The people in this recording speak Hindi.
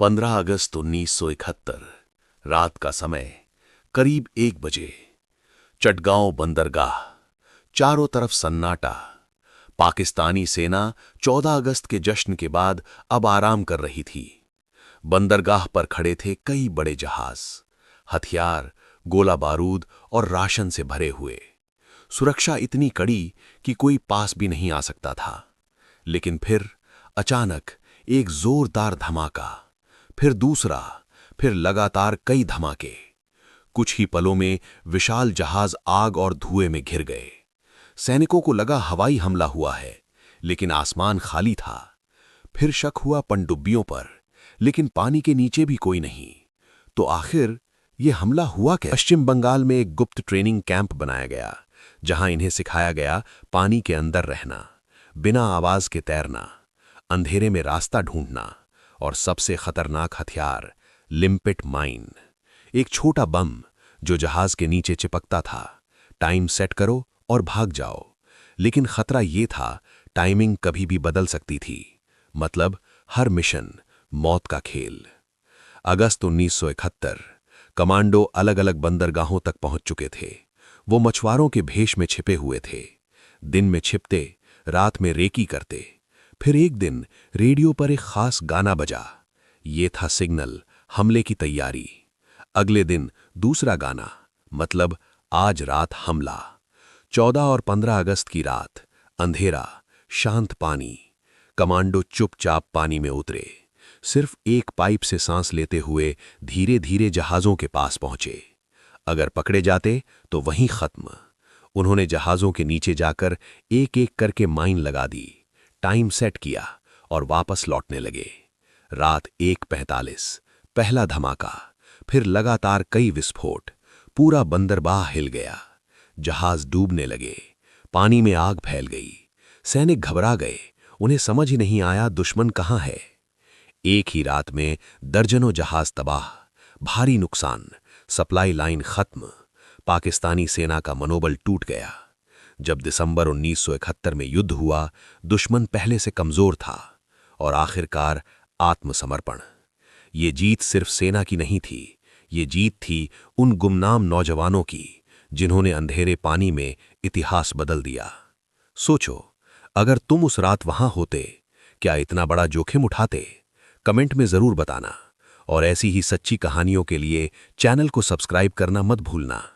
15 अगस्त 1971 रात का समय करीब 1 बजे। चटगांव बंदरगाह, चारों तरफ सन्नाटा। पाकिस्तानी सेना 14 अगस्त के जश्न के बाद अब आराम कर रही थी। बंदरगाह पर खड़े थे कई बड़े जहाज, हथियार, गोला बारूद और राशन से भरे हुए। सुरक्षा इतनी कड़ी कि कोई पास भी नहीं आ सकता था। लेकिन फिर अचानक एक जोरदार धमाका, फिर दूसरा, फिर लगातार कई धमाके। कुछ ही पलों में विशाल जहाज आग और धुएं में घिर गए। सैनिकों को लगा हवाई हमला हुआ है, लेकिन आसमान खाली था। फिर शक हुआ पनडुब्बियों पर, लेकिन पानी के नीचे भी कोई नहीं। तो आखिर ये हमला हुआ क्या? पश्चिम बंगाल में एक गुप्त ट्रेनिंग कैंप बनाया गया, जहां इन्हें सिखाया गया पानी के अंदर रहना, बिना आवाज के तैरना, अंधेरे में रास्ता ढूंढना और सबसे खतरनाक हथियार लिम्पिट माइन, एक छोटा बम जो जहाज के नीचे चिपकता था। टाइम सेट करो और भाग जाओ। लेकिन खतरा ये था, टाइमिंग कभी भी बदल सकती थी। मतलब हर मिशन मौत का खेल। अगस्त 1971 कमांडो अलग अलग बंदरगाहों तक पहुंच चुके थे। वो मछुआरों के भेष में छिपे हुए थे। दिन में छिपते, रात में रेकी करते। फिर एक दिन रेडियो पर एक खास गाना बजा। ये था सिग्नल, हमले की तैयारी। अगले दिन दूसरा गाना, मतलब आज रात हमला। 14 और 15 अगस्त की रात, अंधेरा, शांत पानी। कमांडो चुपचाप पानी में उतरे, सिर्फ एक पाइप से सांस लेते हुए धीरे धीरे जहाजों के पास पहुंचे। अगर पकड़े जाते तो वहीं खत्म। उन्होंने जहाजों के नीचे जाकर एक एक करके माइन लगा दी, टाइम सेट किया और वापस लौटने लगे। रात 1:45 पहला धमाका, फिर लगातार कई विस्फोट। पूरा बंदरगाह हिल गया। जहाज डूबने लगे, पानी में आग फैल गई। सैनिक घबरा गए, उन्हें समझ ही नहीं आया दुश्मन कहाँ है। एक ही रात में दर्जनों जहाज तबाह, भारी नुकसान, सप्लाई लाइन खत्म। पाकिस्तानी सेना का मनोबल टूट गया। जब दिसंबर 1971 में युद्ध हुआ, दुश्मन पहले से कमजोर था और आखिरकार आत्मसमर्पण। ये जीत सिर्फ सेना की नहीं थी, ये जीत थी उन गुमनाम नौजवानों की जिन्होंने अंधेरे पानी में इतिहास बदल दिया। सोचो, अगर तुम उस रात वहां होते, क्या इतना बड़ा जोखिम उठाते? कमेंट में जरूर बताना। और ऐसी ही सच्ची कहानियों के लिए चैनल को सब्सक्राइब करना मत भूलना।